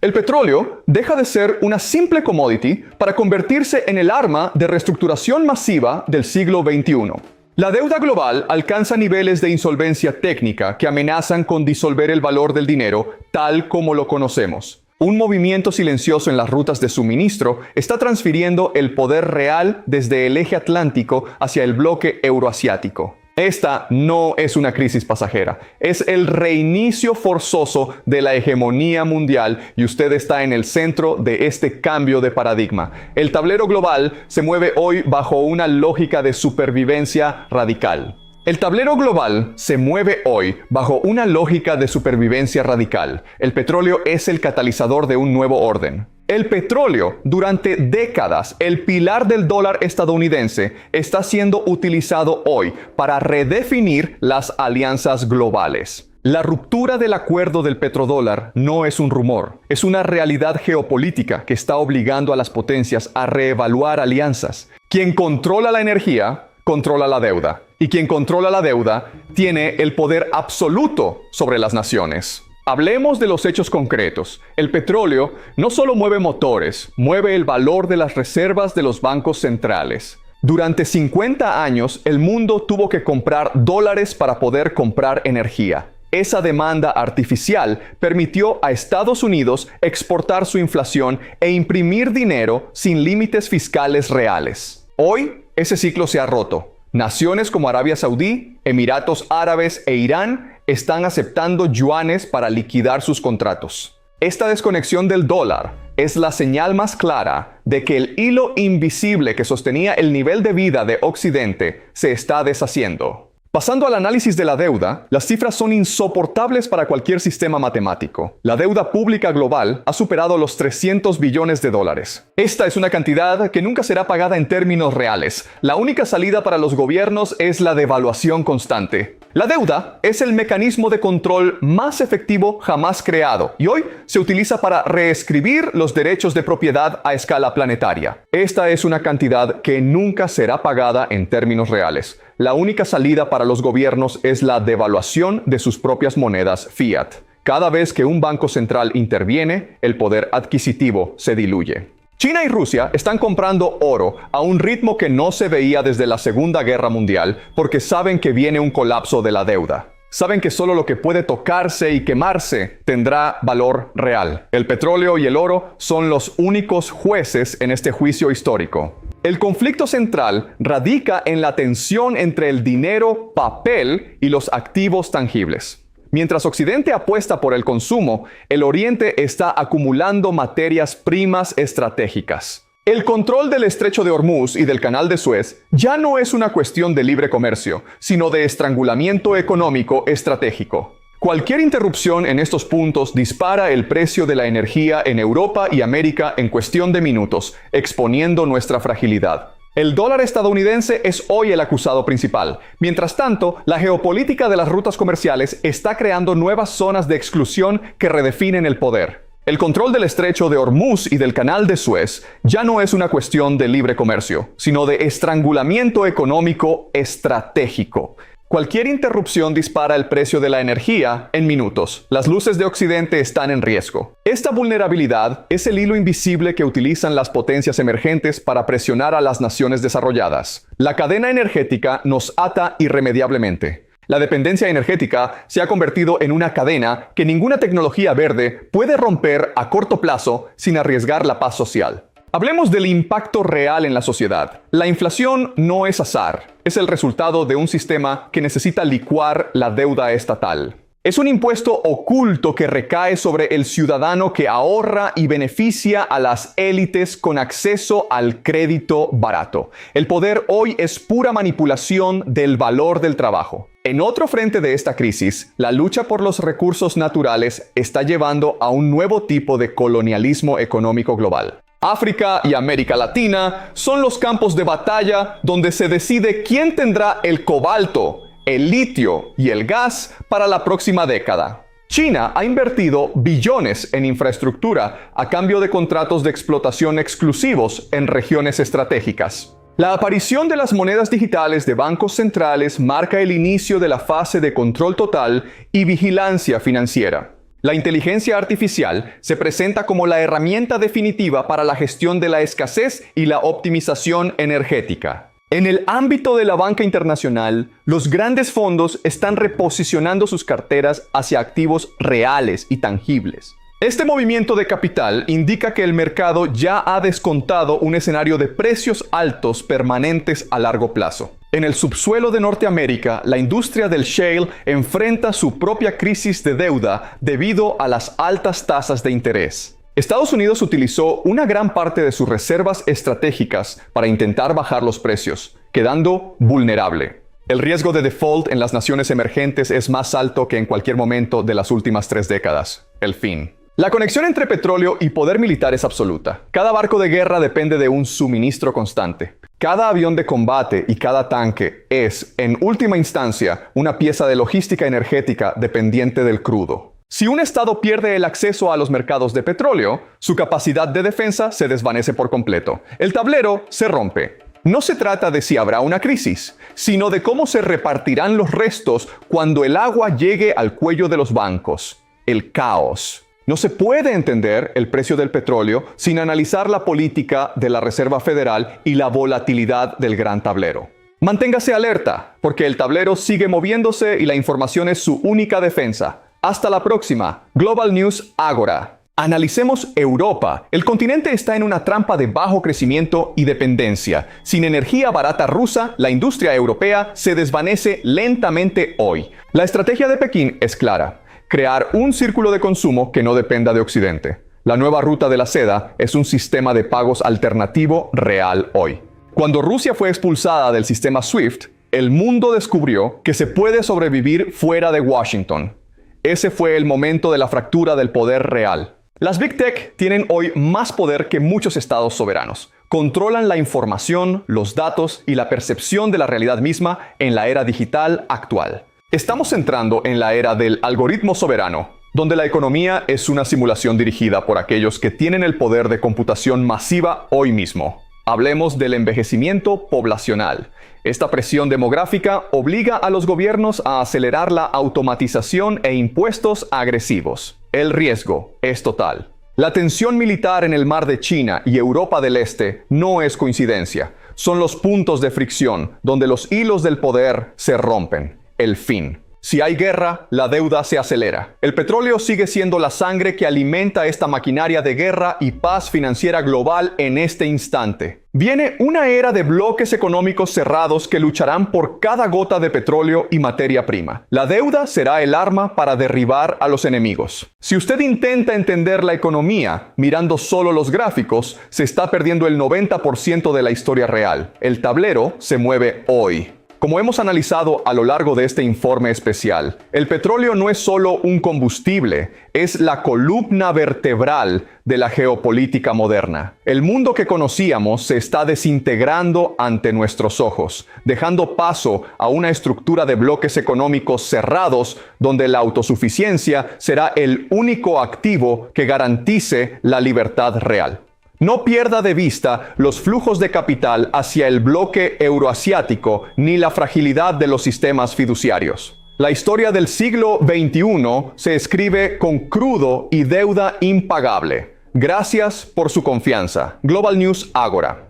El petróleo deja de ser una simple commodity para convertirse en el arma de reestructuración masiva del siglo XXI. La deuda global alcanza niveles de insolvencia técnica que amenazan con disolver el valor del dinero tal como lo conocemos. Un movimiento silencioso en las rutas de suministro está transfiriendo el poder real desde el eje atlántico hacia el bloque euroasiático. Esta no es una crisis pasajera, es el reinicio forzoso de la hegemonía mundial y usted está en el centro de este cambio de paradigma. El tablero global se mueve hoy bajo una lógica de supervivencia radical. El tablero global se mueve hoy bajo una lógica de supervivencia radical. El petróleo es el catalizador de un nuevo orden. El petróleo, durante décadas, el pilar del dólar estadounidense, está siendo utilizado hoy para redefinir las alianzas globales. La ruptura del acuerdo del petrodólar no es un rumor, es una realidad geopolítica que está obligando a las potencias a reevaluar alianzas. Quien controla la energía, controla la deuda. Y quien controla la deuda tiene el poder absoluto sobre las naciones. Hablemos de los hechos concretos. El petróleo no solo mueve motores, mueve el valor de las reservas de los bancos centrales. Durante 50 años, el mundo tuvo que comprar dólares para poder comprar energía. Esa demanda artificial permitió a Estados Unidos exportar su inflación e imprimir dinero sin límites fiscales reales. Hoy, ese ciclo se ha roto. Naciones como Arabia Saudí, Emiratos Árabes e Irán están aceptando yuanes para liquidar sus contratos. Esta desconexión del dólar es la señal más clara de que el hilo invisible que sostenía el nivel de vida de Occidente se está deshaciendo. Pasando al análisis de la deuda, las cifras son insoportables para cualquier sistema matemático. La deuda pública global ha superado los 300 billones de dólares. Esta es una cantidad que nunca será pagada en términos reales. La única salida para los gobiernos es la devaluación constante. La deuda es el mecanismo de control más efectivo jamás creado y hoy se utiliza para reescribir los derechos de propiedad a escala planetaria. Esta es una cantidad que nunca será pagada en términos reales. La única salida para los gobiernos es la devaluación de sus propias monedas fiat. Cada vez que un banco central interviene, el poder adquisitivo se diluye. China y Rusia están comprando oro a un ritmo que no se veía desde la Segunda Guerra Mundial porque saben que viene un colapso de la deuda. Saben que solo lo que puede tocarse y quemarse tendrá valor real. El petróleo y el oro son los únicos jueces en este juicio histórico. El conflicto central radica en la tensión entre el dinero papel y los activos tangibles. Mientras Occidente apuesta por el consumo, el Oriente está acumulando materias primas estratégicas. El control del Estrecho de Hormuz y del Canal de Suez ya no es una cuestión de libre comercio, sino de estrangulamiento económico estratégico. Cualquier interrupción en estos puntos dispara el precio de la energía en Europa y América en cuestión de minutos, exponiendo nuestra fragilidad. El dólar estadounidense es hoy el acusado principal. Mientras tanto, la geopolítica de las rutas comerciales está creando nuevas zonas de exclusión que redefinen el poder. El control del Estrecho de Hormuz y del Canal de Suez ya no es una cuestión de libre comercio, sino de estrangulamiento económico estratégico. Cualquier interrupción dispara el precio de la energía en minutos. Las luces de Occidente están en riesgo. Esta vulnerabilidad es el hilo invisible que utilizan las potencias emergentes para presionar a las naciones desarrolladas. La cadena energética nos ata irremediablemente. La dependencia energética se ha convertido en una cadena que ninguna tecnología verde puede romper a corto plazo sin arriesgar la paz social. Hablemos del impacto real en la sociedad. La inflación no es azar, es el resultado de un sistema que necesita licuar la deuda estatal. Es un impuesto oculto que recae sobre el ciudadano que ahorra y beneficia a las élites con acceso al crédito barato. El poder hoy es pura manipulación del valor del trabajo. En otro frente de esta crisis, la lucha por los recursos naturales está llevando a un nuevo tipo de colonialismo económico global. África y América Latina son los campos de batalla donde se decide quién tendrá el cobalto, el litio y el gas para la próxima década. China ha invertido billones en infraestructura a cambio de contratos de explotación exclusivos en regiones estratégicas. La aparición de las monedas digitales de bancos centrales marca el inicio de la fase de control total y vigilancia financiera. La inteligencia artificial se presenta como la herramienta definitiva para la gestión de la escasez y la optimización energética. En el ámbito de la banca internacional, los grandes fondos están reposicionando sus carteras hacia activos reales y tangibles. Este movimiento de capital indica que el mercado ya ha descontado un escenario de precios altos permanentes a largo plazo. En el subsuelo de Norteamérica, la industria del shale enfrenta su propia crisis de deuda debido a las altas tasas de interés. Estados Unidos utilizó una gran parte de sus reservas estratégicas para intentar bajar los precios, quedando vulnerable. El riesgo de default en las naciones emergentes es más alto que en cualquier momento de las últimas 3 décadas. El fin. La conexión entre petróleo y poder militar es absoluta. Cada barco de guerra depende de un suministro constante. Cada avión de combate y cada tanque es, en última instancia, una pieza de logística energética dependiente del crudo. Si un estado pierde el acceso a los mercados de petróleo, su capacidad de defensa se desvanece por completo. El tablero se rompe. No se trata de si habrá una crisis, sino de cómo se repartirán los restos cuando el agua llegue al cuello de los bancos. El caos. No se puede entender el precio del petróleo sin analizar la política de la Reserva Federal y la volatilidad del gran tablero. Manténgase alerta, porque el tablero sigue moviéndose y la información es su única defensa. Hasta la próxima. Global News Ágora. Analicemos Europa. El continente está en una trampa de bajo crecimiento y dependencia. Sin energía barata rusa, la industria europea se desvanece lentamente hoy. La estrategia de Pekín es clara. Crear un círculo de consumo que no dependa de Occidente. La nueva ruta de la seda es un sistema de pagos alternativo real hoy. Cuando Rusia fue expulsada del sistema SWIFT, el mundo descubrió que se puede sobrevivir fuera de Washington. Ese fue el momento de la fractura del poder real. Las Big Tech tienen hoy más poder que muchos estados soberanos. Controlan la información, los datos y la percepción de la realidad misma en la era digital actual. Estamos entrando en la era del algoritmo soberano, donde la economía es una simulación dirigida por aquellos que tienen el poder de computación masiva hoy mismo. Hablemos del envejecimiento poblacional. Esta presión demográfica obliga a los gobiernos a acelerar la automatización e impuestos agresivos. El riesgo es total. La tensión militar en el mar de China y Europa del Este no es coincidencia. Son los puntos de fricción donde los hilos del poder se rompen. El fin. Si hay guerra, la deuda se acelera. El petróleo sigue siendo la sangre que alimenta esta maquinaria de guerra y paz financiera global en este instante. Viene una era de bloques económicos cerrados que lucharán por cada gota de petróleo y materia prima. La deuda será el arma para derribar a los enemigos. Si usted intenta entender la economía mirando solo los gráficos, se está perdiendo el 90% de la historia real. El tablero se mueve hoy. Como hemos analizado a lo largo de este informe especial, el petróleo no es solo un combustible, es la columna vertebral de la geopolítica moderna. El mundo que conocíamos se está desintegrando ante nuestros ojos, dejando paso a una estructura de bloques económicos cerrados donde la autosuficiencia será el único activo que garantice la libertad real. No pierda de vista los flujos de capital hacia el bloque euroasiático ni la fragilidad de los sistemas fiduciarios. La historia del siglo XXI se escribe con crudo y deuda impagable. Gracias por su confianza. Global News Ágora.